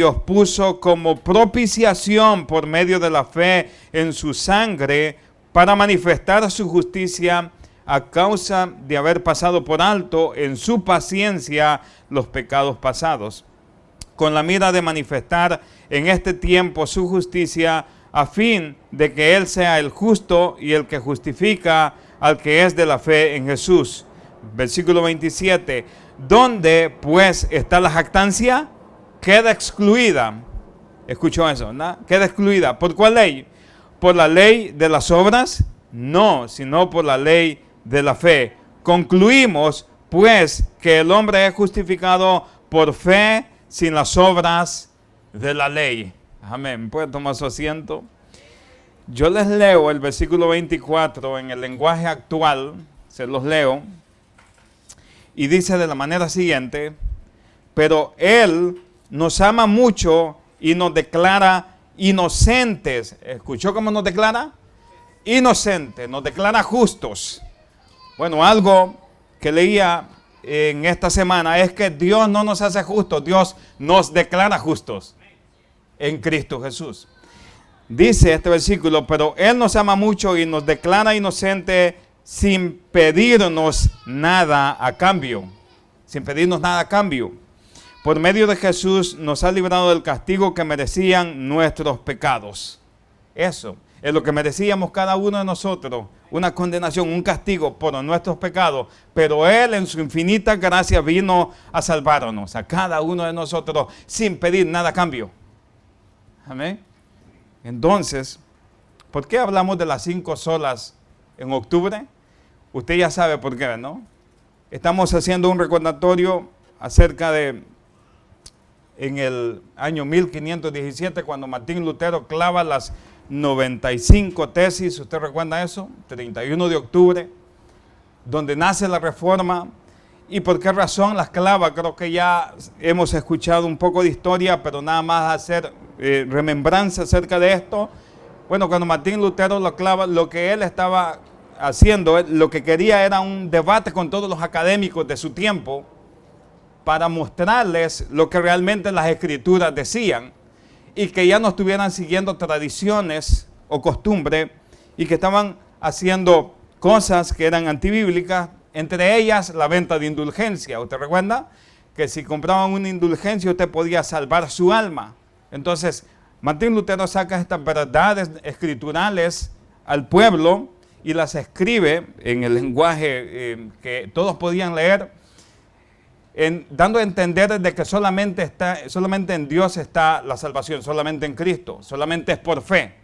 Dios puso como propiciación por medio de la fe en su sangre para manifestar su justicia a causa de haber pasado por alto en su paciencia los pecados pasados, con la mira de manifestar en este tiempo su justicia, a fin de que Él sea el justo y el que justifica al que es de la fe en Jesús. Versículo 27, ¿dónde pues está la jactancia? Queda excluida. ¿Escuchó eso? ¿No? Queda excluida. ¿Por cuál ley? ¿Por la ley de las obras? No, sino por la ley de la fe. Concluimos, pues, que el hombre es justificado por fe sin las obras de la ley. Amén. ¿Puede tomar su asiento? Yo les leo el versículo 24 en el lenguaje actual. Se los leo. Y dice de la manera siguiente: pero Él nos ama mucho y nos declara inocentes. ¿Escuchó cómo nos declara? Inocentes, nos declara justos. Bueno, algo que leía en esta semana es que Dios no nos hace justos, Dios nos declara justos en Cristo Jesús. Dice este versículo, pero Él nos ama mucho y nos declara inocentes sin pedirnos nada a cambio. Sin pedirnos nada a cambio. Por medio de Jesús nos ha librado del castigo que merecían nuestros pecados. Eso es lo que merecíamos cada uno de nosotros. Una condenación, un castigo por nuestros pecados. Pero Él en su infinita gracia vino a salvarnos a cada uno de nosotros sin pedir nada a cambio. Amén. Entonces, ¿por qué hablamos de las 5 solas en octubre? Usted ya sabe por qué, ¿no? Estamos haciendo un recordatorio acerca de, en el año 1517, cuando Martín Lutero clava las 95 tesis, ¿usted recuerda eso? 31 de octubre, donde nace la Reforma. ¿Y por qué razón las clava? Creo que ya hemos escuchado un poco de historia, pero nada más hacer remembranza acerca de esto. Bueno, cuando Martín Lutero lo clava, lo que él estaba haciendo, lo que quería era un debate con todos los académicos de su tiempo para mostrarles lo que realmente las escrituras decían y que ya no estuvieran siguiendo tradiciones o costumbres y que estaban haciendo cosas que eran antibíblicas, entre ellas la venta de indulgencia. ¿Usted recuerda? Que si compraban una indulgencia usted podía salvar su alma. Entonces Martín Lutero saca estas verdades escriturales al pueblo y las escribe en el lenguaje que todos podían leer, dando a entender de que solamente en Dios está la salvación, solamente en Cristo, solamente es por fe,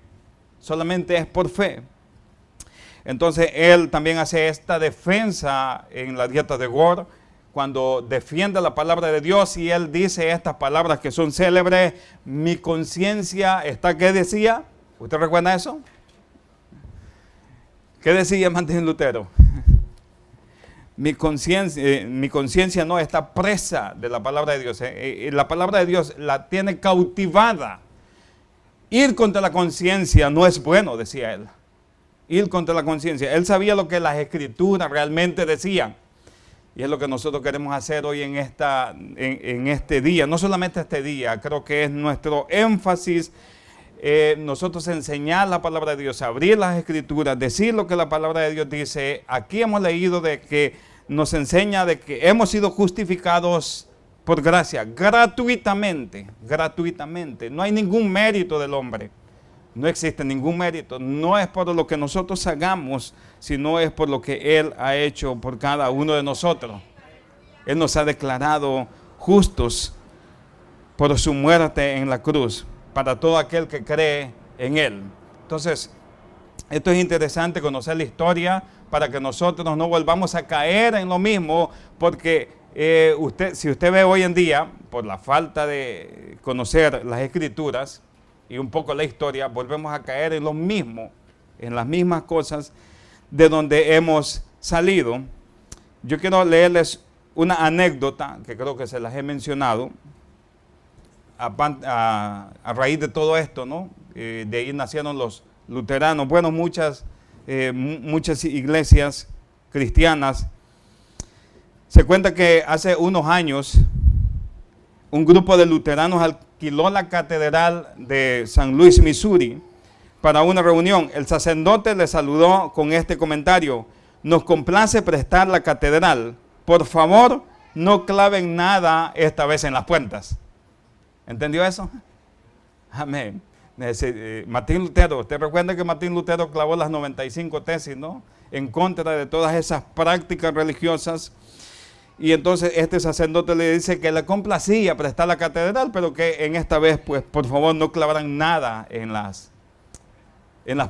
solamente es por fe. Entonces él también hace esta defensa en la dieta de Gore, cuando defiende la palabra de Dios y él dice estas palabras que son célebres: mi conciencia está, ¿qué decía? ¿Usted recuerda eso? ¿Qué decía Martín Lutero? Mi conciencia no está presa de la palabra de Dios. La palabra de Dios la tiene cautivada. Ir contra la conciencia no es bueno, decía él. Ir contra la conciencia. Él sabía lo que las escrituras realmente decían. Y es lo que nosotros queremos hacer hoy en este día. No solamente este día, creo que es nuestro énfasis. Nosotros enseñar la palabra de Dios, abrir las escrituras, decir lo que la palabra de Dios dice. Aquí hemos leído de que nos enseña de que hemos sido justificados por gracia, gratuitamente. No hay ningún mérito del hombre. No existe ningún mérito. No es por lo que nosotros hagamos, sino es por lo que Él ha hecho por cada uno de nosotros. Él nos ha declarado justos por su muerte en la cruz, para todo aquel que cree en Él. Entonces, esto es interesante conocer la historia para que nosotros no volvamos a caer en lo mismo, porque si usted ve hoy en día, por la falta de conocer las escrituras y un poco la historia, volvemos a caer en lo mismo, en las mismas cosas de donde hemos salido. Yo quiero leerles una anécdota que creo que se las he mencionado. A raíz de todo esto, ¿no? De ahí nacieron los luteranos. Bueno, muchas iglesias cristianas. Se cuenta que hace unos años un grupo de luteranos alquiló la catedral de San Luis, Missouri, para una reunión. El sacerdote le saludó con este comentario: nos complace prestar la catedral. Por favor, no claven nada esta vez en las puertas. ¿Entendió eso? Amén. Martín Lutero, usted recuerda que Martín Lutero clavó las 95 tesis, ¿no?, en contra de todas esas prácticas religiosas. Y entonces este sacerdote le dice que le complacía prestar la catedral, pero que en esta vez, pues, por favor, no clavaran nada en las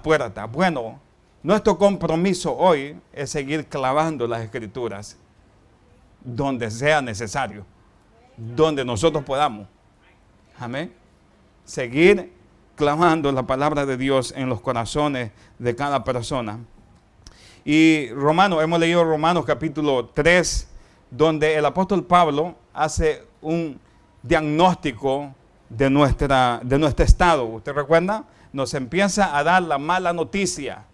puertas. Bueno, nuestro compromiso hoy es seguir clavando las escrituras donde sea necesario, donde nosotros podamos. Amén. Seguir clavando la palabra de Dios en los corazones de cada persona. Y hemos leído Romanos capítulo 3, donde el apóstol Pablo hace un diagnóstico de nuestro estado. ¿Usted recuerda? Nos empieza a dar la mala noticia.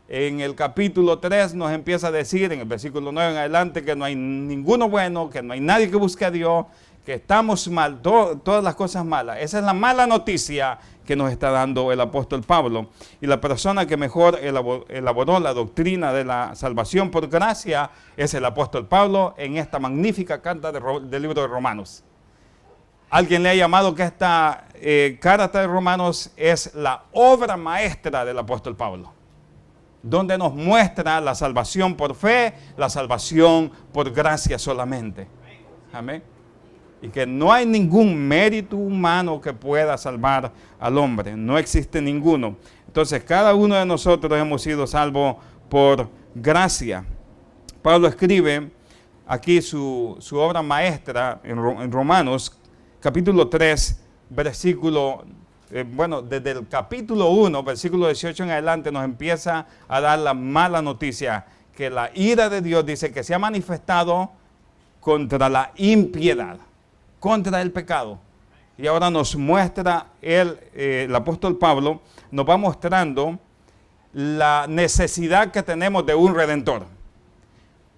En el capítulo 3 nos empieza a decir, en el versículo 9 en adelante, que no hay ninguno bueno, que no hay nadie que busque a Dios, que estamos mal, todas las cosas malas. Esa es la mala noticia que nos está dando el apóstol Pablo. Y la persona que mejor elaboró la doctrina de la salvación por gracia es el apóstol Pablo en esta magnífica carta del libro de Romanos. Alguien le ha llamado que esta carta de Romanos es la obra maestra del apóstol Pablo, donde nos muestra la salvación por fe, la salvación por gracia solamente. Amén. Y que no hay ningún mérito humano que pueda salvar al hombre. No existe ninguno. Entonces, cada uno de nosotros hemos sido salvos por gracia. Pablo escribe aquí su obra maestra en Romanos, capítulo 3, versículo, desde el capítulo 1, versículo 18 en adelante, nos empieza a dar la mala noticia, que la ira de Dios, dice, que se ha manifestado contra la impiedad, contra el pecado. Y ahora nos muestra el apóstol Pablo, nos va mostrando la necesidad que tenemos de un redentor,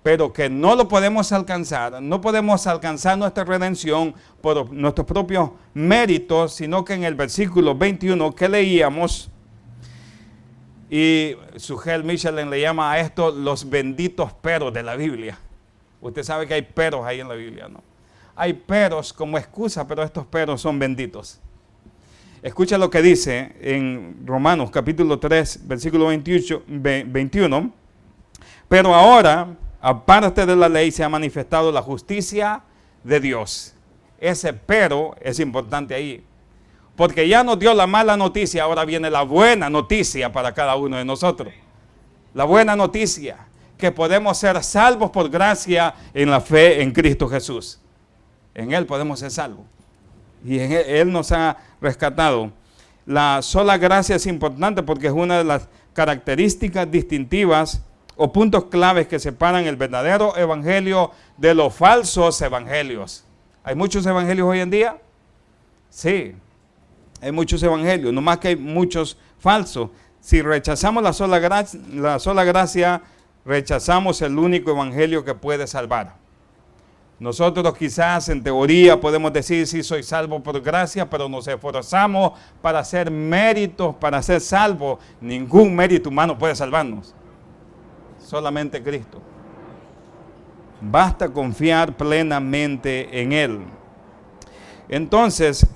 pero que no lo podemos alcanzar. No podemos alcanzar nuestra redención por nuestros propios méritos, sino que en el versículo 21 que leíamos, y Sugel Michelin le llama a esto los benditos peros de la Biblia. Usted sabe que hay peros ahí en la Biblia, ¿no? Hay peros como excusa, pero estos peros son benditos. Escucha lo que dice en Romanos capítulo 3, versículo 21. Pero ahora, aparte de la ley, se ha manifestado la justicia de Dios. Ese pero es importante ahí, porque ya nos dio la mala noticia, ahora viene la buena noticia para cada uno de nosotros. La buena noticia, que podemos ser salvos por gracia en la fe en Cristo Jesús. En Él podemos ser salvos. Y en Él nos ha rescatado. La sola gracia es importante porque es una de las características distintivas o puntos claves que separan el verdadero evangelio de los falsos evangelios. ¿Hay muchos evangelios hoy en día? Sí, hay muchos evangelios, no más que hay muchos falsos. Si rechazamos la sola gracia, rechazamos el único evangelio que puede salvar. Nosotros quizás en teoría podemos decir, sí, soy salvo por gracia, pero nos esforzamos para hacer méritos, para ser salvos. Ningún mérito humano puede salvarnos. Solamente Cristo. Basta confiar plenamente en Él. Entonces,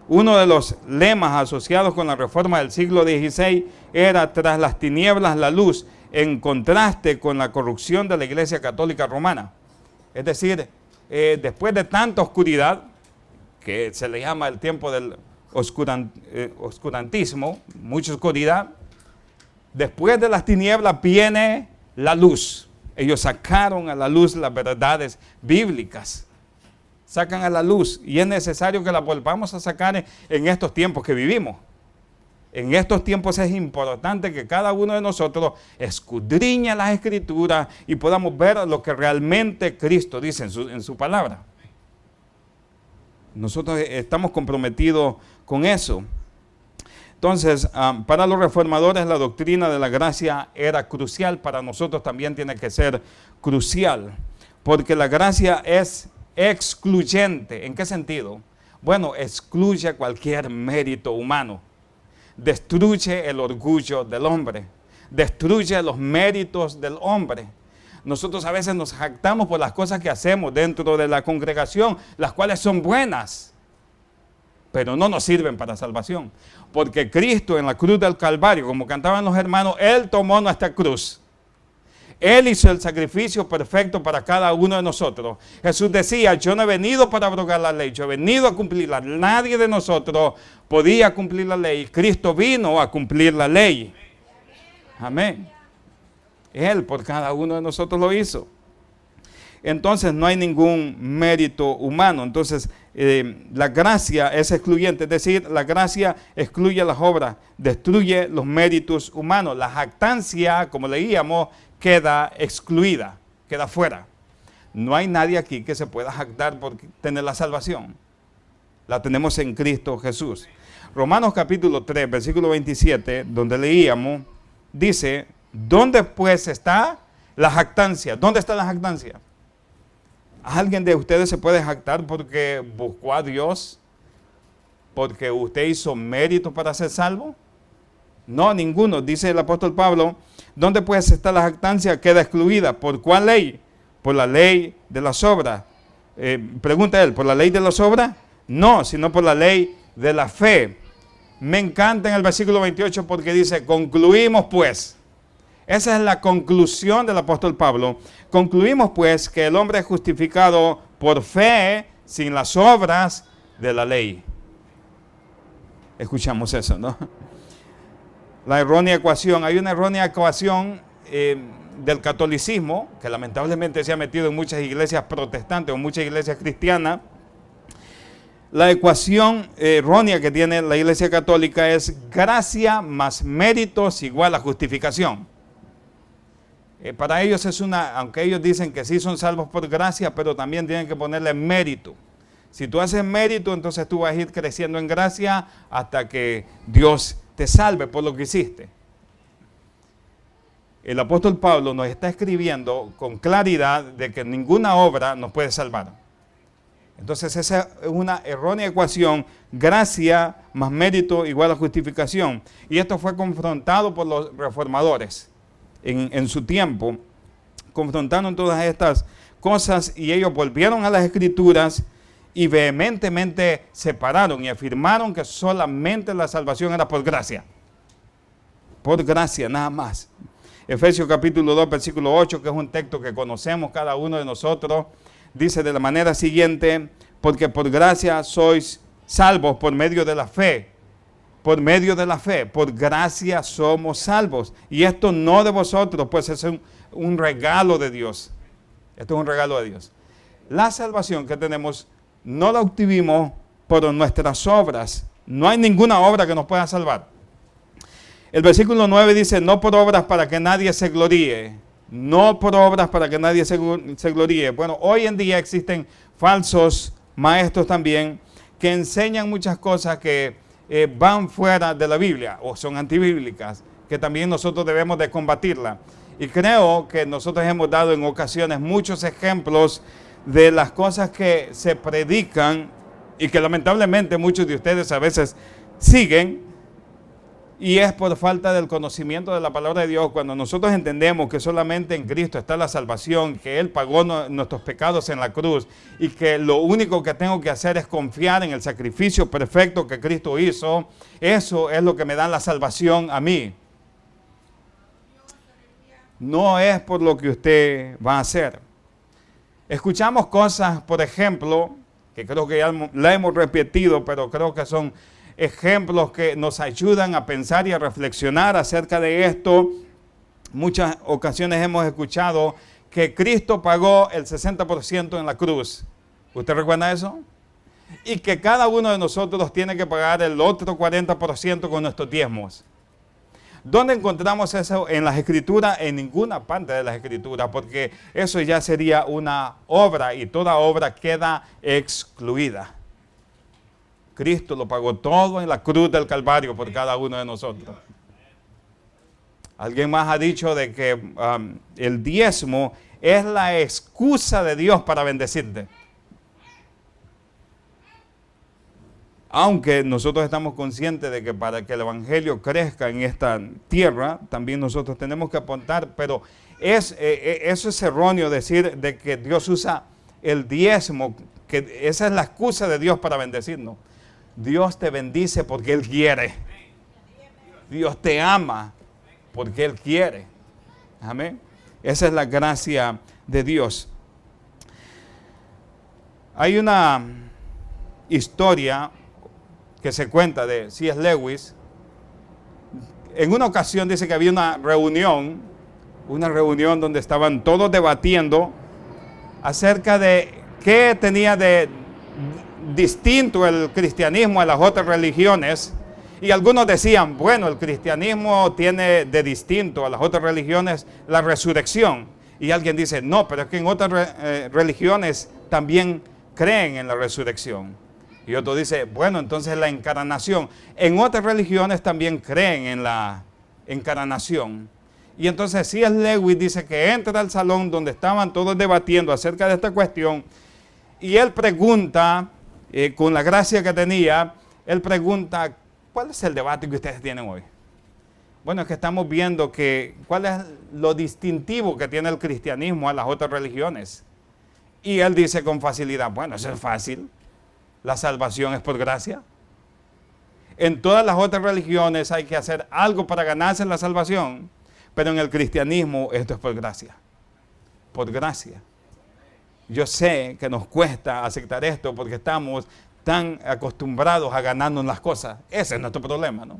uno de los lemas asociados con la reforma del siglo XVI era tras las tinieblas la luz, en contraste con la corrupción de la Iglesia Católica Romana. Es decir, después de tanta oscuridad, que se le llama el tiempo del oscurantismo, mucha oscuridad, después de las tinieblas viene la luz. Ellos sacaron a la luz las verdades bíblicas. Sacan a la luz y es necesario que la volvamos a sacar en estos tiempos que vivimos. En estos tiempos es importante que cada uno de nosotros escudriñe las Escrituras y podamos ver lo que realmente Cristo dice en su palabra. Nosotros estamos comprometidos con eso. Entonces, para los reformadores la doctrina de la gracia era crucial, para nosotros también tiene que ser crucial, porque la gracia es excluyente. ¿En qué sentido? Bueno, excluye cualquier mérito humano. Destruye el orgullo del hombre. Destruye los méritos del hombre. Nosotros a veces nos jactamos por las cosas que hacemos dentro de la congregación, las cuales son buenas, pero no nos sirven para salvación. Porque Cristo en la cruz del Calvario, como cantaban los hermanos, Él tomó nuestra cruz. Él hizo el sacrificio perfecto para cada uno de nosotros. Jesús decía, yo no he venido para abrogar la ley, yo he venido a cumplirla. Nadie de nosotros podía cumplir la ley. Cristo vino a cumplir la ley. Amén. Él por cada uno de nosotros lo hizo. Entonces no hay ningún mérito humano. Entonces la gracia es excluyente, es decir, la gracia excluye las obras, destruye los méritos humanos. La jactancia, como leíamos, queda excluida, queda fuera. No hay nadie aquí que se pueda jactar por tener la salvación. La tenemos en Cristo Jesús. Romanos capítulo 3, versículo 27, donde leíamos, dice, ¿dónde pues está la jactancia? ¿Dónde está la jactancia? ¿Alguien de ustedes se puede jactar porque buscó a Dios? ¿Porque usted hizo mérito para ser salvo? No, ninguno. Dice el apóstol Pablo, ¿dónde pues está la jactancia? Queda excluida. ¿Por cuál ley? Por la ley de las obras. Pregunta él, ¿por la ley de las obras? No, sino por la ley de la fe. Me encanta en el versículo 28 porque dice, concluimos pues. Esa es la conclusión del apóstol Pablo. Concluimos pues que el hombre es justificado por fe sin las obras de la ley. Escuchamos eso, ¿no? La errónea ecuación. Hay una errónea ecuación del catolicismo que lamentablemente se ha metido en muchas iglesias protestantes o muchas iglesias cristianas. La ecuación errónea que tiene la iglesia católica es gracia más méritos igual a justificación. Para ellos es aunque ellos dicen que sí son salvos por gracia, pero también tienen que ponerle mérito. Si tú haces mérito, entonces tú vas a ir creciendo en gracia hasta que Dios te salve por lo que hiciste. El apóstol Pablo nos está escribiendo con claridad de que ninguna obra nos puede salvar. Entonces esa es una errónea ecuación, gracia más mérito igual a justificación. Y esto fue confrontado por los reformadores en su tiempo. Confrontaron todas estas cosas y ellos volvieron a las Escrituras y vehementemente separaron y afirmaron que solamente la salvación era por gracia. Por gracia, nada más. Efesios capítulo 2, versículo 8, que es un texto que conocemos cada uno de nosotros, dice de la manera siguiente, porque por gracia sois salvos por medio de la fe. Por medio de la fe, por gracia somos salvos. Y esto no de vosotros, pues es un regalo de Dios. Esto es un regalo de Dios. La salvación que tenemos no la obtuvimos por nuestras obras. No hay ninguna obra que nos pueda salvar. El versículo 9 dice, no por obras para que nadie se gloríe. No por obras para que nadie se gloríe. Bueno, hoy en día existen falsos maestros también que enseñan muchas cosas que van fuera de la Biblia o son antibíblicas, que también nosotros debemos de combatirla. Y creo que nosotros hemos dado en ocasiones muchos ejemplos de las cosas que se predican y que lamentablemente muchos de ustedes a veces siguen, y es por falta del conocimiento de la palabra de Dios. Cuando nosotros entendemos que solamente en Cristo está la salvación, que Él pagó nuestros pecados en la cruz y que lo único que tengo que hacer es confiar en el sacrificio perfecto que Cristo hizo, eso es lo que me da la salvación a mí. No es por lo que usted va a hacer. Escuchamos cosas, por ejemplo, que creo que ya la hemos repetido, pero creo que son ejemplos que nos ayudan a pensar y a reflexionar acerca de esto. Muchas ocasiones hemos escuchado que Cristo pagó el 60% en la cruz. ¿Usted recuerda eso? Y que cada uno de nosotros tiene que pagar el otro 40% con nuestros diezmos. ¿Dónde encontramos eso en las Escrituras? En ninguna parte de las Escrituras, porque eso ya sería una obra y toda obra queda excluida. Cristo lo pagó todo en la cruz del Calvario por cada uno de nosotros. Alguien más ha dicho de que el diezmo es la excusa de Dios para bendecirte. Aunque nosotros estamos conscientes de que para que el Evangelio crezca en esta tierra, también nosotros tenemos que apuntar, pero eso es erróneo decir de que Dios usa el diezmo, que esa es la excusa de Dios para bendecirnos. Dios te bendice porque Él quiere. Dios te ama porque Él quiere. Amén. Esa es la gracia de Dios. Hay una historia que se cuenta de C.S. Lewis. En una ocasión dice que había una reunión donde estaban todos debatiendo acerca de qué tenía de distinto el cristianismo a las otras religiones. Y algunos decían, bueno, el cristianismo tiene de distinto a las otras religiones la resurrección. Y alguien dice, no, pero es que en otras religiones también creen en la resurrección. Y otro dice, bueno, entonces la encarnación. En otras religiones también creen en la encarnación. Y entonces C.S. Lewis dice que entra al salón donde estaban todos debatiendo acerca de esta cuestión. Y él pregunta, con la gracia que tenía, él pregunta, ¿cuál es el debate que ustedes tienen hoy? Bueno, es que estamos viendo cuál es lo distintivo que tiene el cristianismo a las otras religiones. Y él dice con facilidad, bueno, eso es fácil. La salvación es por gracia. En todas las otras religiones hay que hacer algo para ganarse la salvación, pero en el cristianismo esto es por gracia. Por gracia. Yo sé que nos cuesta aceptar esto porque estamos tan acostumbrados a ganarnos las cosas. Ese es nuestro problema, ¿no?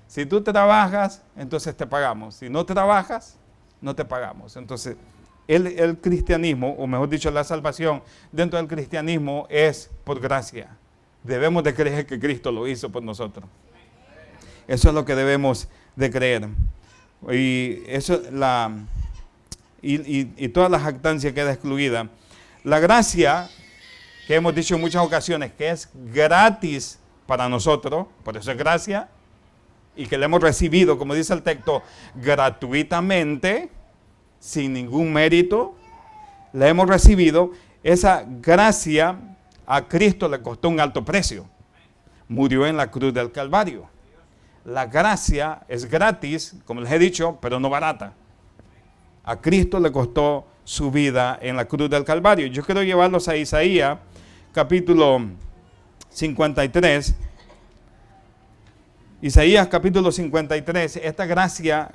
Si tú trabajas, entonces te pagamos. Si no trabajas, no te pagamos. Entonces, el cristianismo, o mejor dicho, la salvación dentro del cristianismo es por gracia. Debemos de creer que Cristo lo hizo por nosotros. Eso es lo que debemos de creer. Y eso, y toda la jactancia queda excluida. La gracia, que hemos dicho en muchas ocasiones, que es gratis para nosotros, por eso es gracia, y que la hemos recibido, como dice el texto, gratuitamente, sin ningún mérito, la hemos recibido. Esa gracia a Cristo le costó un alto precio. Murió en la cruz del Calvario. La gracia es gratis, como les he dicho, pero no barata. A Cristo le costó su vida en la cruz del Calvario. Yo quiero llevarlos a Isaías, capítulo 53. Isaías capítulo 53, esta gracia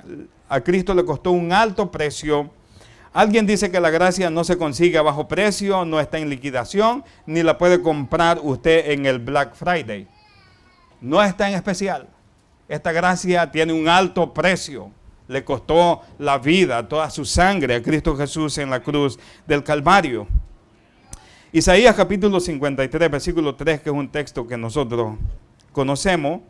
a Cristo le costó un alto precio. Alguien dice que la gracia no se consigue a bajo precio, no está en liquidación, ni la puede comprar usted en el Black Friday. No está en especial. Esta gracia tiene un alto precio. Le costó la vida, toda su sangre a Cristo Jesús en la cruz del Calvario. Isaías capítulo 53, versículo 3, que es un texto que nosotros conocemos,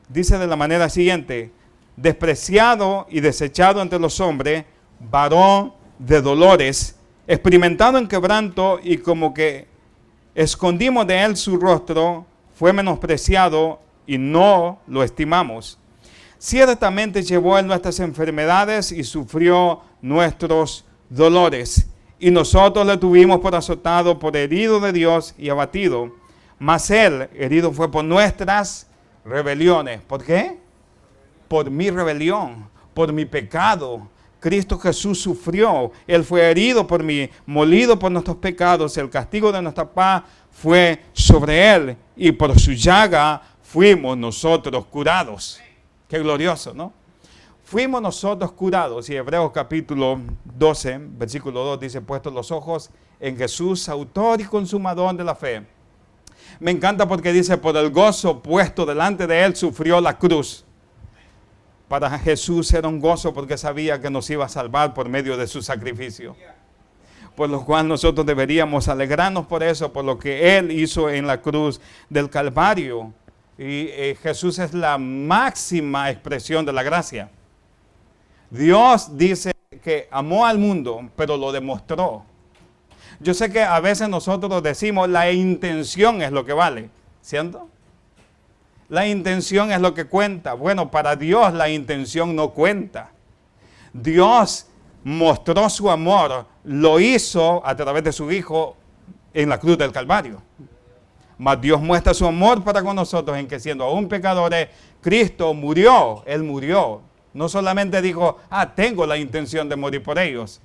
dice de la manera siguiente: despreciado y desechado entre los hombres, varón de dolores, experimentado en quebranto, y como que escondimos de él su rostro, fue menospreciado y no lo estimamos. Ciertamente llevó él nuestras enfermedades y sufrió nuestros dolores. Y nosotros le tuvimos por azotado, por herido de Dios y abatido. Mas él herido fue por nuestras rebeliones. ¿Por qué? Por mi rebelión, por mi pecado. Cristo Jesús sufrió. Él fue herido por mí, molido por nuestros pecados. El castigo de nuestra paz fue sobre él. Y por su llaga fuimos nosotros curados. Qué glorioso, ¿no? Fuimos nosotros curados. Y Hebreos capítulo 12, versículo 2 dice: puestos los ojos en Jesús, autor y consumador de la fe. Me encanta porque dice: por el gozo puesto delante de él sufrió la cruz. Para Jesús era un gozo porque sabía que nos iba a salvar por medio de su sacrificio. Por lo cual nosotros deberíamos alegrarnos por eso, por lo que él hizo en la cruz del Calvario. Y Jesús es la máxima expresión de la gracia. Dios dice que amó al mundo, pero lo demostró. Yo sé que a veces nosotros decimos la intención es lo que vale, ¿cierto? La intención es lo que cuenta. Bueno, para Dios la intención no cuenta. Dios mostró su amor, lo hizo a través de su Hijo en la cruz del Calvario. Mas Dios muestra su amor para con nosotros en que siendo aún pecadores, Cristo murió. Él murió. No solamente dijo, tengo la intención de morir por ellos.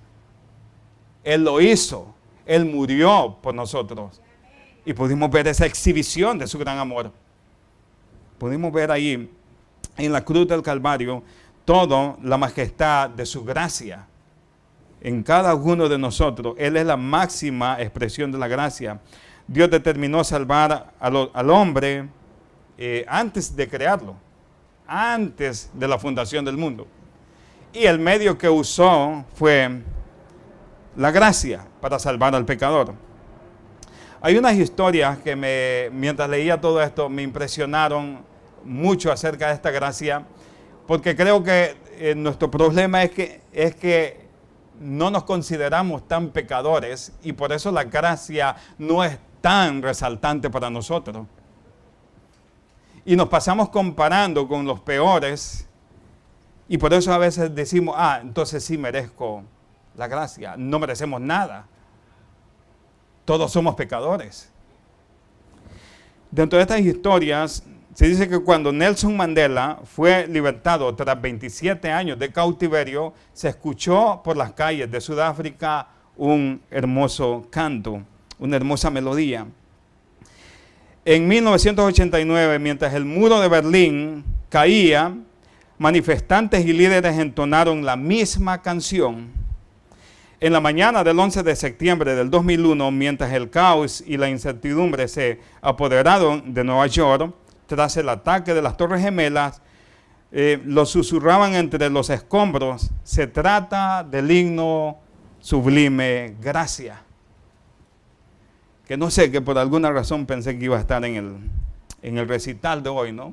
Él lo hizo. Él murió por nosotros. Y pudimos ver esa exhibición de su gran amor. Pudimos ver ahí, en la cruz del Calvario, toda la majestad de su gracia. En cada uno de nosotros, Él es la máxima expresión de la gracia. Dios determinó salvar al hombre antes de crearlo, antes de la fundación del mundo. Y el medio que usó fue la gracia para salvar al pecador. Hay unas historias que mientras leía todo esto me impresionaron mucho acerca de esta gracia, porque creo que nuestro problema es que no nos consideramos tan pecadores y por eso la gracia no es tan resaltante para nosotros. Y nos pasamos comparando con los peores y por eso a veces decimos, entonces sí merezco la gracia. No merecemos nada. Todos somos pecadores. Dentro de estas historias se dice que cuando Nelson Mandela fue libertado tras 27 años de cautiverio, se escuchó por las calles de Sudáfrica un hermoso canto, una hermosa melodía. En 1989, mientras el muro de Berlín caía, manifestantes y líderes entonaron la misma canción. En la mañana del 11 de septiembre del 2001, mientras el caos y la incertidumbre se apoderaron de Nueva York, tras el ataque de las Torres Gemelas, lo susurraban entre los escombros. Se trata del himno sublime Gracia. Que no sé, que por alguna razón pensé que iba a estar en el recital de hoy, ¿no?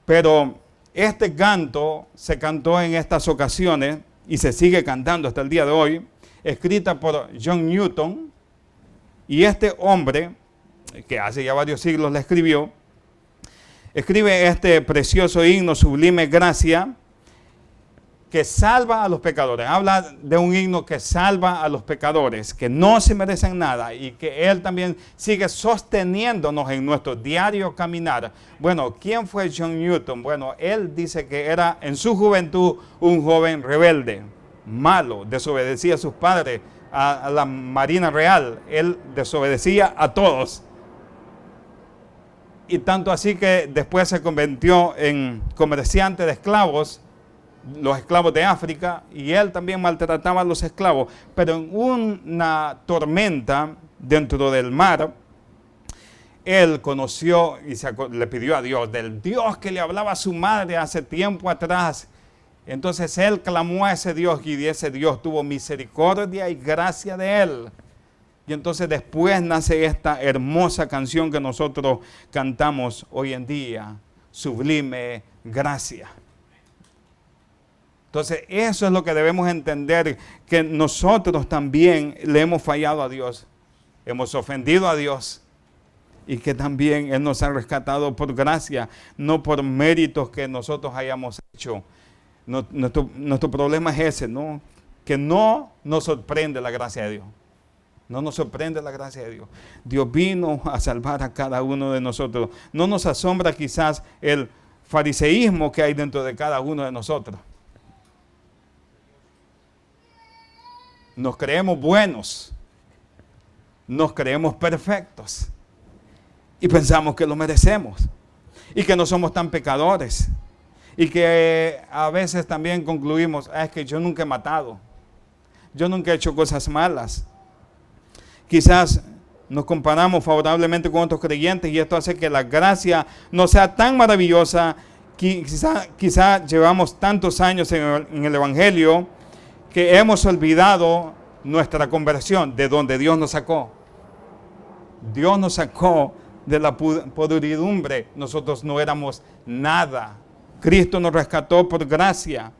Pero este canto se cantó en estas ocasiones y se sigue cantando hasta el día de hoy, escrita por John Newton, y este hombre, que hace ya varios siglos la escribe este precioso himno sublime Gracia, que salva a los pecadores. Habla de un himno que salva a los pecadores, que no se merecen nada y que Él también sigue sosteniéndonos en nuestro diario caminar. Bueno, ¿quién fue John Newton? Bueno, él dice que era en su juventud un joven rebelde, malo, desobedecía a sus padres, a la Marina Real. Él desobedecía a todos. Y tanto así que después se convirtió en comerciante de esclavos, los esclavos de África, y él también maltrataba a los esclavos. Pero en una tormenta dentro del mar, él conoció y le pidió a Dios, del Dios que le hablaba a su madre hace tiempo atrás. Entonces él clamó a ese Dios y ese Dios tuvo misericordia y gracia de él. Y entonces después nace esta hermosa canción que nosotros cantamos hoy en día, Sublime Gracia. Entonces eso es lo que debemos entender, que nosotros también le hemos fallado a Dios, hemos ofendido a Dios y que también Él nos ha rescatado por gracia, no por méritos que nosotros hayamos hecho. Nuestro problema es ese, ¿no? Que no nos sorprende la gracia de Dios. No nos sorprende la gracia de Dios. Dios vino a salvar a cada uno de nosotros. No nos asombra quizás el fariseísmo que hay dentro de cada uno de nosotros. Nos creemos buenos. Nos creemos perfectos. Y pensamos que lo merecemos. Y que no somos tan pecadores. Y que a veces también concluimos, es que yo nunca he matado. Yo nunca he hecho cosas malas. Quizás nos comparamos favorablemente con otros creyentes y esto hace que la gracia no sea tan maravillosa. Quizá llevamos tantos años en el Evangelio que hemos olvidado nuestra conversión, de donde Dios nos sacó. Dios nos sacó de la podridumbre. Nosotros no éramos nada. Cristo nos rescató por gracia.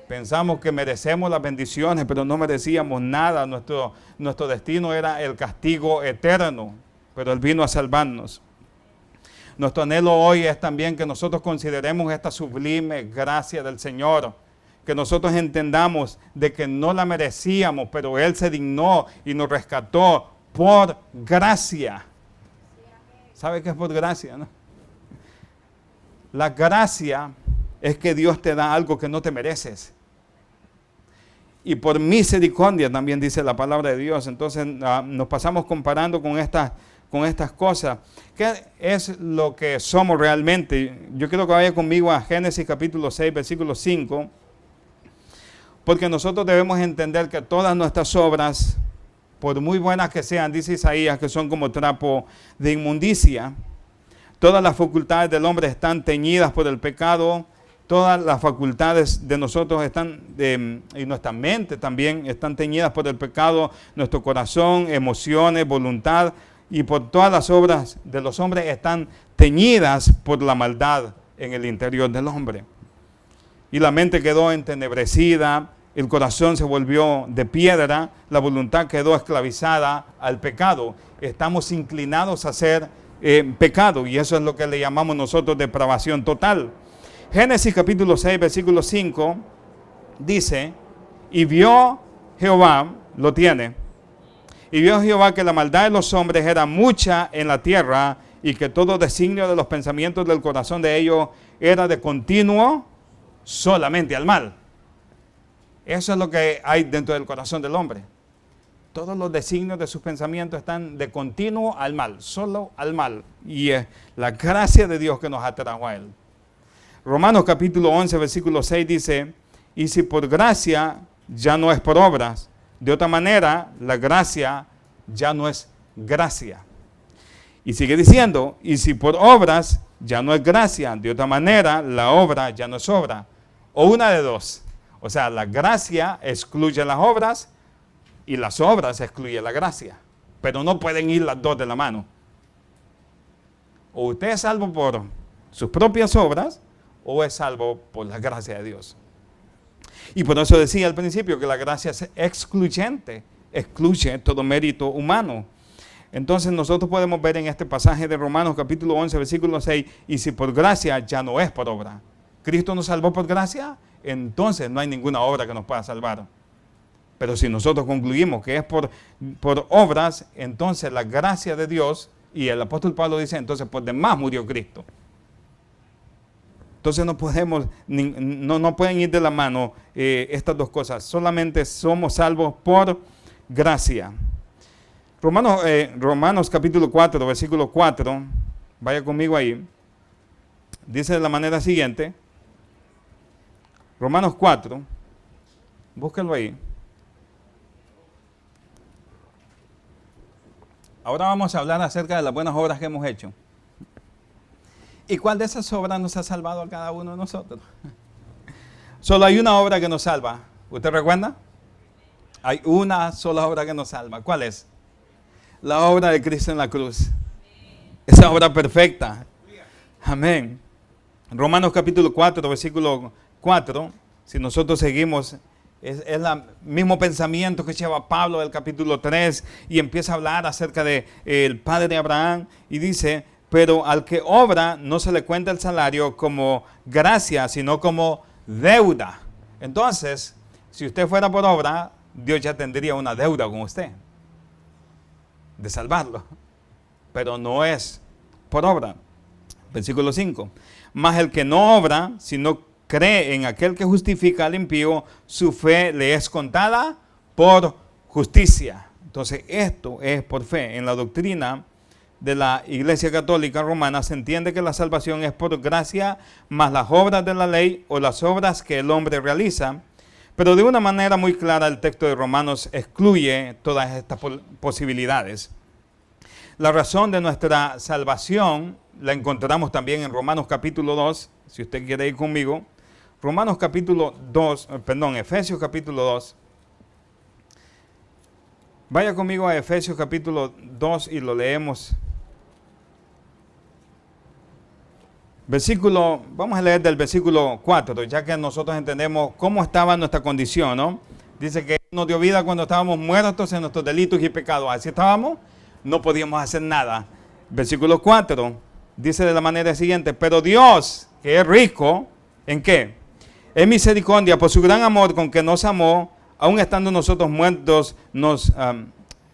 Pensamos que merecemos las bendiciones, pero no merecíamos nada. Nuestro destino era el castigo eterno, pero Él vino a salvarnos. Nuestro anhelo hoy es también que nosotros consideremos esta sublime gracia del Señor, que nosotros entendamos de que no la merecíamos, pero Él se dignó y nos rescató por gracia. ¿Sabe qué es por gracia, no? La gracia es que Dios te da algo que no te mereces. Y por misericordia también dice la palabra de Dios. Entonces nos pasamos comparando con estas cosas. ¿Qué es lo que somos realmente? Yo quiero que vaya conmigo a Génesis capítulo 6, versículo 5. Porque nosotros debemos entender que todas nuestras obras, por muy buenas que sean, dice Isaías, que son como trapo de inmundicia. Todas las facultades del hombre están teñidas por el pecado. Todas las facultades de nosotros y nuestra mente también están teñidas por el pecado. Nuestro corazón, emociones, voluntad y por todas las obras de los hombres están teñidas por la maldad en el interior del hombre. Y la mente quedó entenebrecida, el corazón se volvió de piedra, la voluntad quedó esclavizada al pecado. Estamos inclinados a hacer pecado y eso es lo que le llamamos nosotros depravación total. Génesis capítulo 6, versículo 5 dice, y vio Jehová, lo tiene, y vio Jehová que la maldad de los hombres era mucha en la tierra y que todo designio de los pensamientos del corazón de ellos era de continuo solamente al mal. Eso es lo que hay dentro del corazón del hombre. Todos los designios de sus pensamientos están de continuo al mal, solo al mal. Y es la gracia de Dios que nos atrajo a él. Romanos capítulo 11, versículo 6 dice, y si por gracia ya no es por obras, de otra manera la gracia ya no es gracia. Y sigue diciendo, y si por obras ya no es gracia, de otra manera la obra ya no es obra. O una de dos. O sea, la gracia excluye las obras y las obras excluyen la gracia. Pero no pueden ir las dos de la mano. O usted es salvo por sus propias obras o es salvo por la gracia de Dios. Y por eso decía al principio que la gracia es excluyente, excluye todo mérito humano. Entonces nosotros podemos ver en este pasaje de Romanos capítulo 11, versículo 6, y si por gracia ya no es por obra. ¿Cristo nos salvó por gracia? Entonces no hay ninguna obra que nos pueda salvar. Pero si nosotros concluimos que es por obras, entonces la gracia de Dios, y el apóstol Pablo dice, entonces por demás murió Cristo. Entonces no pueden ir de la mano estas dos cosas. Solamente somos salvos por gracia. Romanos capítulo 4, versículo 4, vaya conmigo ahí. Dice de la manera siguiente. Romanos 4, búsquenlo ahí. Ahora vamos a hablar acerca de las buenas obras que hemos hecho. ¿Y cuál de esas obras nos ha salvado a cada uno de nosotros? Solo hay una obra que nos salva. ¿Usted recuerda? Hay una sola obra que nos salva. ¿Cuál es? La obra de Cristo en la cruz. Esa obra perfecta. Amén. Romanos capítulo 4, versículo 4. Si nosotros seguimos, es el mismo pensamiento que lleva Pablo del capítulo 3 y empieza a hablar acerca del padre de Abraham y dice, pero al que obra no se le cuenta el salario como gracia, sino como deuda. Entonces, si usted fuera por obra, Dios ya tendría una deuda con usted de salvarlo. Pero no es por obra. Versículo 5. Mas el que no obra, sino cree en aquel que justifica al impío, su fe le es contada por justicia. Entonces, esto es por fe. En la doctrina de la Iglesia Católica Romana se entiende que la salvación es por gracia más las obras de la ley o las obras que el hombre realiza, pero de una manera muy clara el texto de Romanos excluye todas estas posibilidades. La razón de nuestra salvación la encontramos también en Romanos capítulo 2, si usted quiere ir conmigo. Efesios capítulo 2. Vaya conmigo a Efesios capítulo 2 y lo leemos. Vamos a leer del versículo 4, ya que nosotros entendemos cómo estaba nuestra condición, ¿no? Dice que nos dio vida cuando estábamos muertos en nuestros delitos y pecados. Así estábamos, no podíamos hacer nada. Versículo 4 dice de la manera siguiente, pero Dios, que es rico, ¿en qué? En misericordia, por su gran amor con que nos amó, aun estando nosotros muertos,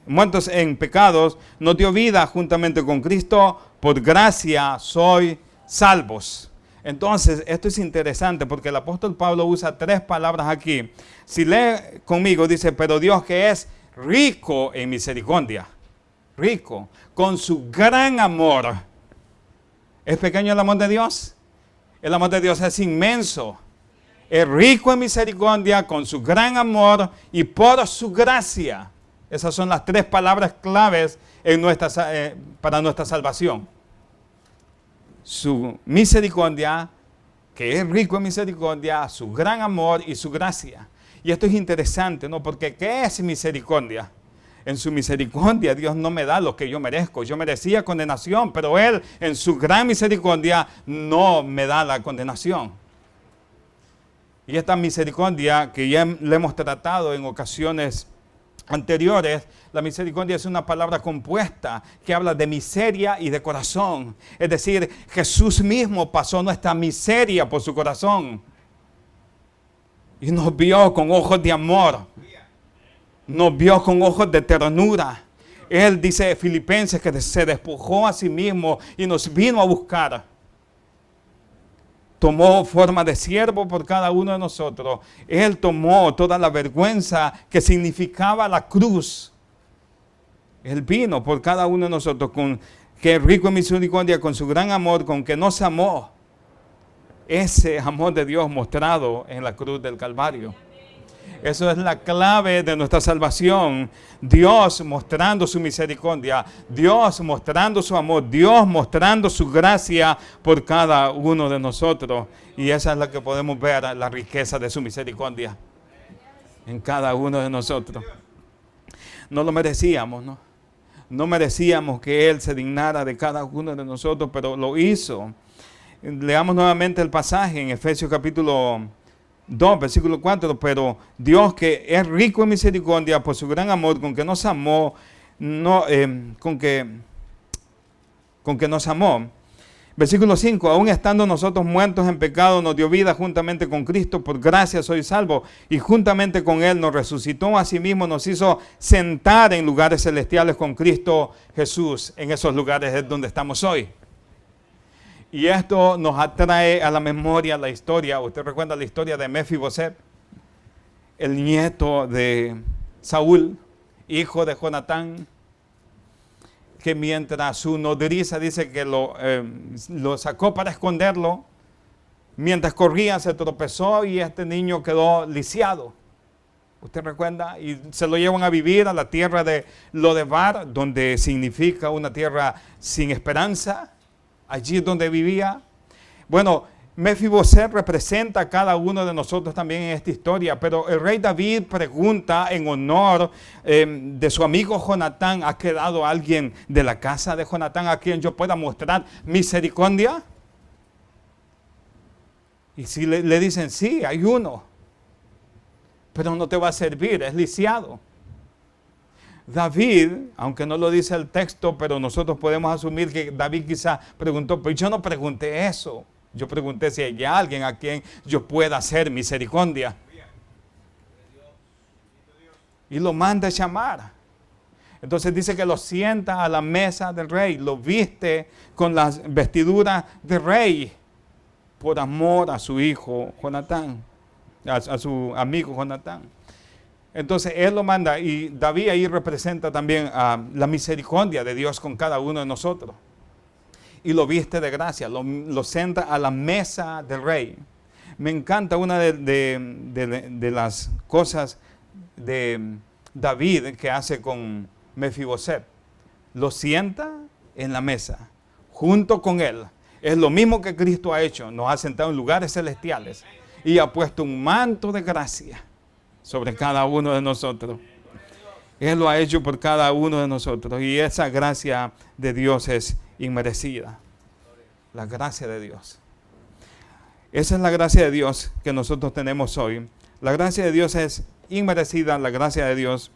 muertos en pecados, nos dio vida juntamente con Cristo, por gracia soy salvos. Entonces, esto es interesante porque el apóstol Pablo usa 3 palabras aquí. Si lee conmigo, dice, pero Dios que es rico en misericordia, rico, con su gran amor. ¿Es pequeño el amor de Dios? El amor de Dios es inmenso. Es rico en misericordia, con su gran amor y por su gracia. Esas son las 3 palabras claves para nuestra salvación. Su misericordia, que es rico en misericordia, su gran amor y su gracia. Y esto es interesante, ¿no? Porque ¿qué es misericordia? En su misericordia Dios no me da lo que yo merezco. Yo merecía condenación, pero Él en su gran misericordia no me da la condenación. Y esta misericordia que ya le hemos tratado en ocasiones anteriores, la misericordia es una palabra compuesta que habla de miseria y de corazón. Es decir, Jesús mismo pasó nuestra miseria por su corazón y nos vio con ojos de amor, nos vio con ojos de ternura. Él dice Filipenses que se despojó a sí mismo y nos vino a buscar. Tomó forma de siervo por cada uno de nosotros. Él tomó toda la vergüenza que significaba la cruz. Él vino por cada uno de nosotros, que es rico en misericordia, con su gran amor, con que nos amó. Ese amor de Dios mostrado en la cruz del Calvario. Eso es la clave de nuestra salvación. Dios mostrando su misericordia, Dios mostrando su amor, Dios mostrando su gracia por cada uno de nosotros. Y esa es la que podemos ver, la riqueza de su misericordia en cada uno de nosotros. No lo merecíamos, ¿no? No merecíamos que Él se dignara de cada uno de nosotros, pero lo hizo. Leamos nuevamente el pasaje en Efesios capítulo 2, versículo 4, pero Dios que es rico en misericordia por su gran amor con que nos amó, con que nos amó. Versículo 5, aún estando nosotros muertos en pecado, nos dio vida juntamente con Cristo, por gracia soy salvo, y juntamente con Él nos resucitó, asimismo nos hizo sentar en lugares celestiales con Cristo Jesús, en esos lugares es donde estamos hoy. Y esto nos atrae a la memoria la historia. ¿Usted recuerda la historia de Mefiboset? El nieto de Saúl, hijo de Jonatán, que mientras su nodriza dice que lo sacó para esconderlo, mientras corría se tropezó y este niño quedó lisiado. ¿Usted recuerda? Y se lo llevan a vivir a la tierra de Lodebar, donde significa una tierra sin esperanza. Allí es donde vivía. Bueno, Mefiboset representa a cada uno de nosotros también en esta historia, pero el rey David pregunta en honor de su amigo Jonatán, ¿ha quedado alguien de la casa de Jonatán a quien yo pueda mostrar misericordia? Y si le dicen, sí, hay uno, pero no te va a servir, es lisiado. David, aunque no lo dice el texto, pero nosotros podemos asumir que David quizá preguntó, pero yo no pregunté eso. Yo pregunté si hay alguien a quien yo pueda hacer misericordia. Y lo manda a llamar. Entonces dice que lo sienta a la mesa del rey, lo viste con las vestiduras de rey, por amor a su hijo Jonatán, a su amigo Jonatán. Entonces Él lo manda y David ahí representa también la misericordia de Dios con cada uno de nosotros. Y lo viste de gracia, lo sienta a la mesa del rey. Me encanta una de las cosas de David que hace con Mefiboset. Lo sienta en la mesa, junto con él. Es lo mismo que Cristo ha hecho, nos ha sentado en lugares celestiales y ha puesto un manto de gracia sobre cada uno de nosotros. Él lo ha hecho por cada uno de nosotros y esa gracia de Dios es inmerecida. La gracia de Dios. Esa es la gracia de Dios que nosotros tenemos hoy. La gracia de Dios es inmerecida, la gracia de Dios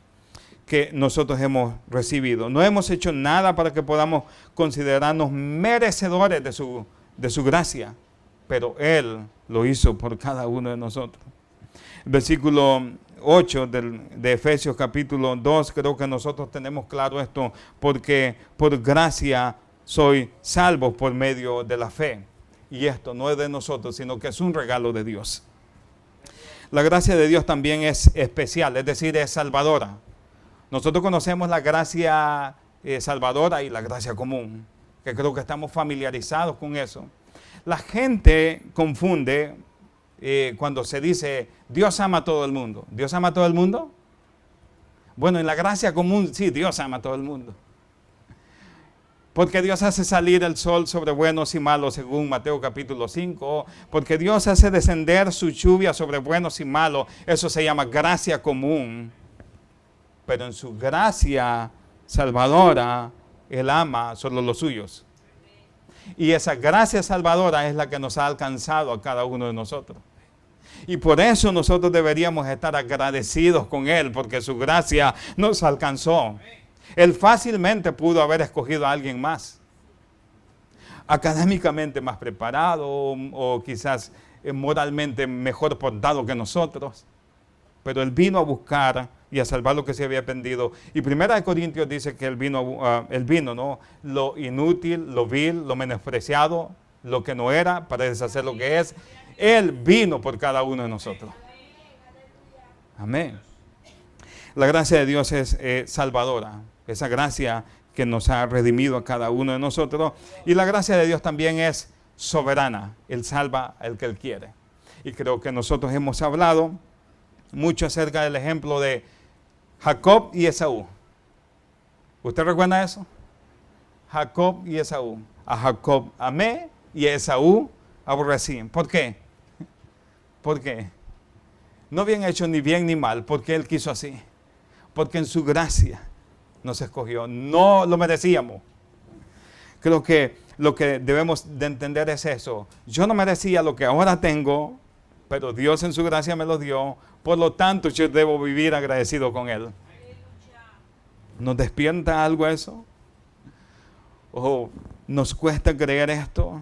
que nosotros hemos recibido. No hemos hecho nada para que podamos considerarnos merecedores de su gracia, pero Él lo hizo por cada uno de nosotros. Versículo 8 de Efesios capítulo 2, creo que nosotros tenemos claro esto, porque por gracia soy salvo por medio de la fe. Y esto no es de nosotros, sino que es un regalo de Dios. La gracia de Dios también es especial, es decir, es salvadora. Nosotros conocemos la gracia salvadora y la gracia común, que creo que estamos familiarizados con eso. La gente confunde cuando se dice Dios ama a todo el mundo. ¿Dios ama a todo el mundo? Bueno, en la gracia común sí, Dios ama a todo el mundo. Porque Dios hace salir el sol sobre buenos y malos, según Mateo capítulo 5. Porque Dios hace descender su lluvia sobre buenos y malos. Eso se llama gracia común. Pero en su gracia salvadora, Él ama solo los suyos. Y esa gracia salvadora es la que nos ha alcanzado a cada uno de nosotros. Y por eso nosotros deberíamos estar agradecidos con Él, porque su gracia nos alcanzó. Él fácilmente pudo haber escogido a alguien más, académicamente más preparado o quizás moralmente mejor portado que nosotros. Pero Él vino a buscar y a salvar lo que se había perdido. Y 1 Corintios dice que Él vino, ¿no? Lo inútil, lo vil, lo menospreciado, lo que no era, para deshacer lo que es. Él vino por cada uno de nosotros. Amén. La gracia de Dios es salvadora. Esa gracia que nos ha redimido a cada uno de nosotros. Y la gracia de Dios también es soberana. Él salva al que Él quiere. Y creo que nosotros hemos hablado mucho acerca del ejemplo de Jacob y Esaú. ¿Usted recuerda eso? Jacob y Esaú. A Jacob amé y a Esaú aborrecí. ¿Por qué? ¿Por qué? No habían hecho ni bien ni mal, porque Él quiso así. Porque en su gracia nos escogió. No lo merecíamos. Creo que lo que debemos de entender es eso. Yo no merecía lo que ahora tengo, pero Dios en su gracia me lo dio. Por lo tanto, yo debo vivir agradecido con Él. ¿Nos despierta algo eso? ¿O nos cuesta creer esto?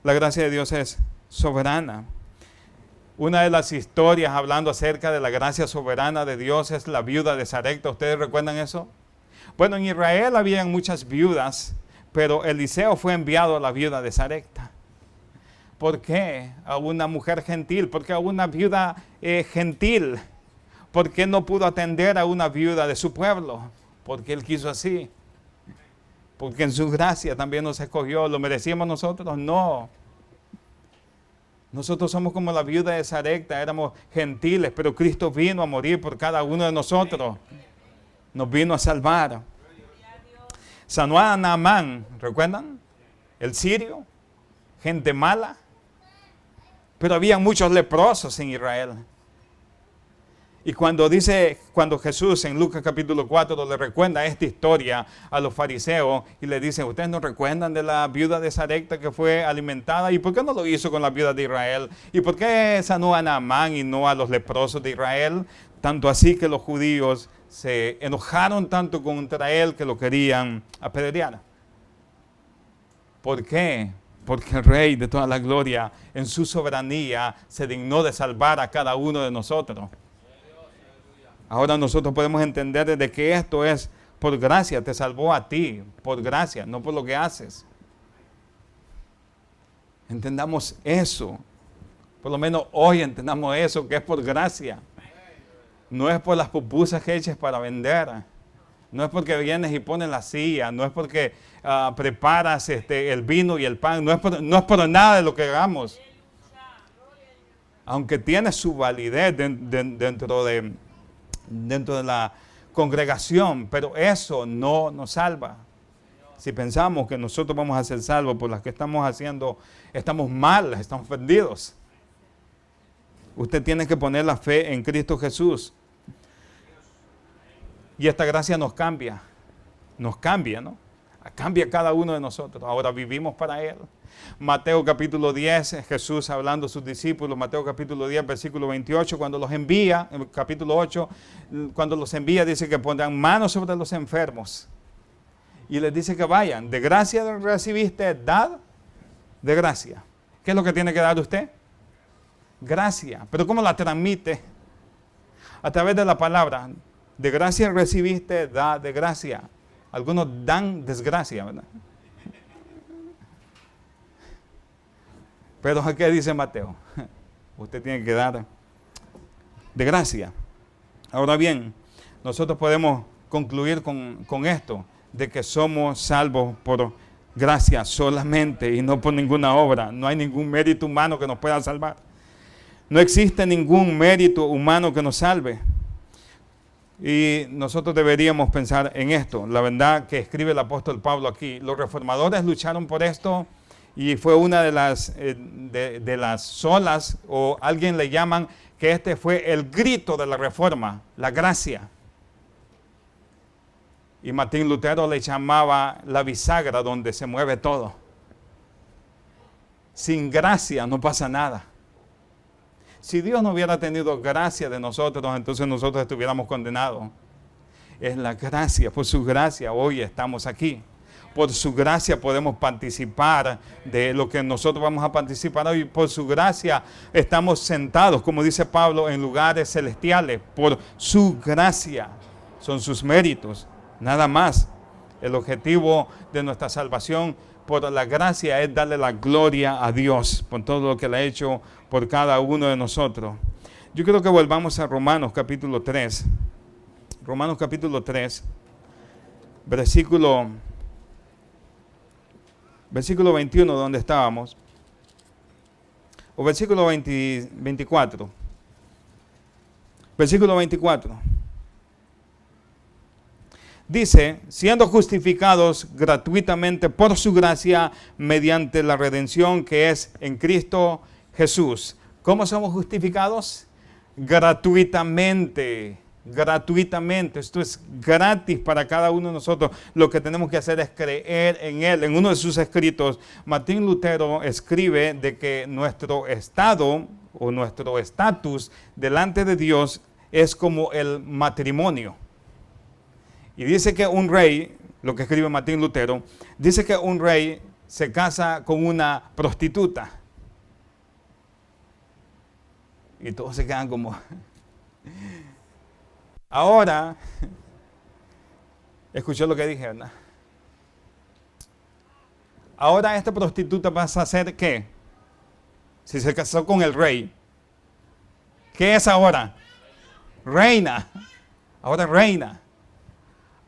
La gracia de Dios es soberana. Una de las historias hablando acerca de la gracia soberana de Dios es la viuda de Sarepta. ¿Ustedes recuerdan eso? Bueno, en Israel habían muchas viudas, pero Eliseo fue enviado a la viuda de Sarepta. ¿Por qué? A una mujer gentil. ¿Por qué a una viuda gentil? ¿Por qué no pudo atender a una viuda de su pueblo? Porque Él quiso así. Porque en su gracia también nos escogió. ¿Lo merecíamos nosotros? No. Nosotros somos como la viuda de Sarepta, éramos gentiles, pero Cristo vino a morir por cada uno de nosotros. Nos vino a salvar. Sanó a Naamán, ¿recuerdan? El sirio, gente mala. Pero había muchos leprosos en Israel. Y cuando Jesús en Lucas capítulo 4 le recuerda esta historia a los fariseos y le dice, ¿ustedes no recuerdan de la viuda de Sarepta que fue alimentada? ¿Y por qué no lo hizo con la viuda de Israel? ¿Y por qué sanó a Naamán y no a los leprosos de Israel? Tanto así que los judíos se enojaron tanto contra él que lo querían apedrear. ¿Por qué? Porque el Rey de toda la gloria en su soberanía se dignó de salvar a cada uno de nosotros. Ahora nosotros podemos entender de que esto es por gracia, te salvó a ti, por gracia, no por lo que haces. Entendamos eso, por lo menos hoy entendamos eso, que es por gracia. No es por las pupusas que eches para vender, no es porque vienes y pones la silla, no es porque preparas el vino y el pan, no es por nada de lo que hagamos. Aunque tiene su validez dentro de la congregación, pero eso no nos salva. Si pensamos que nosotros vamos a ser salvos por las que estamos haciendo, estamos mal, estamos perdidos. Usted tiene que poner la fe en Cristo Jesús. Y esta gracia nos cambia, ¿no? Cambia a cada uno de nosotros. Ahora vivimos para Él. Mateo capítulo 10, Jesús hablando a sus discípulos, Mateo capítulo 10, versículo 28, cuando los envía, en el capítulo 8, cuando los envía dice que pondrán manos sobre los enfermos y les dice que vayan, de gracia recibiste, dad de gracia. ¿Qué es lo que tiene que dar usted? Gracia. ¿Pero cómo la transmite? a través de la palabra. De gracia recibiste, da de gracia. Algunos dan desgracia, ¿verdad? Pero ¿qué dice Mateo? Usted tiene que dar de gracia. Ahora bien, nosotros podemos concluir con esto, de que somos salvos por gracia solamente y no por ninguna obra. No hay ningún mérito humano que nos pueda salvar. No existe ningún mérito humano que nos salve. Y nosotros deberíamos pensar en esto. La verdad que escribe el apóstol Pablo aquí. Los reformadores lucharon por esto y fue una de las solas, o alguien le llaman que este fue el grito de la reforma, la gracia. Y Martín Lutero le llamaba la bisagra donde se mueve todo. Sin gracia no pasa nada. Si Dios no hubiera tenido gracia de nosotros, entonces nosotros estuviéramos condenados. Es la gracia, por su gracia hoy estamos aquí. Por su gracia podemos participar de lo que nosotros vamos a participar hoy. Por su gracia estamos sentados, como dice Pablo, en lugares celestiales. Por su gracia, son sus méritos. Nada más. El objetivo de nuestra salvación por la gracia es darle la gloria a Dios por todo lo que le ha hecho por cada uno de nosotros. Yo creo que volvamos a Romanos capítulo 3. Romanos capítulo 3, versículo 21, donde estábamos. O versículo 24. Versículo 24. Dice, siendo justificados gratuitamente por su gracia mediante la redención que es en Cristo Jesús. ¿Cómo somos justificados? Gratuitamente. Gratuitamente. Esto es gratis para cada uno de nosotros. Lo que tenemos que hacer es creer en Él. En uno de sus escritos, Martín Lutero escribe de que nuestro estado o nuestro estatus delante de Dios es como el matrimonio. Y dice que un rey, lo que escribe Martín Lutero, dice que un rey se casa con una prostituta. Y todos se quedan como... Ahora, escuchó lo que dije, ¿verdad? Ahora esta prostituta pasa a ser ¿qué? Si se casó con el rey. ¿Qué es ahora? Reina. Ahora reina.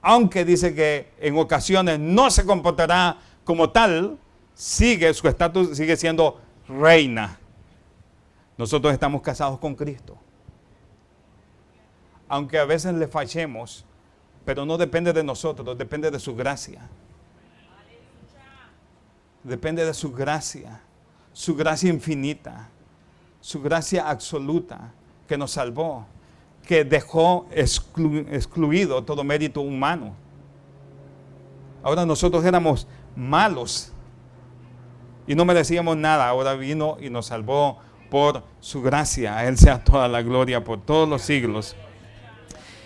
Aunque dice que en ocasiones no se comportará como tal, su estatus sigue siendo reina. Nosotros estamos casados con Cristo. Aunque a veces le fallemos, pero no depende de nosotros, depende de su gracia. Depende de su gracia infinita, su gracia absoluta que nos salvó, que dejó excluido todo mérito humano. Ahora nosotros éramos malos y no merecíamos nada. Ahora vino y nos salvó por su gracia. A Él sea toda la gloria por todos los siglos.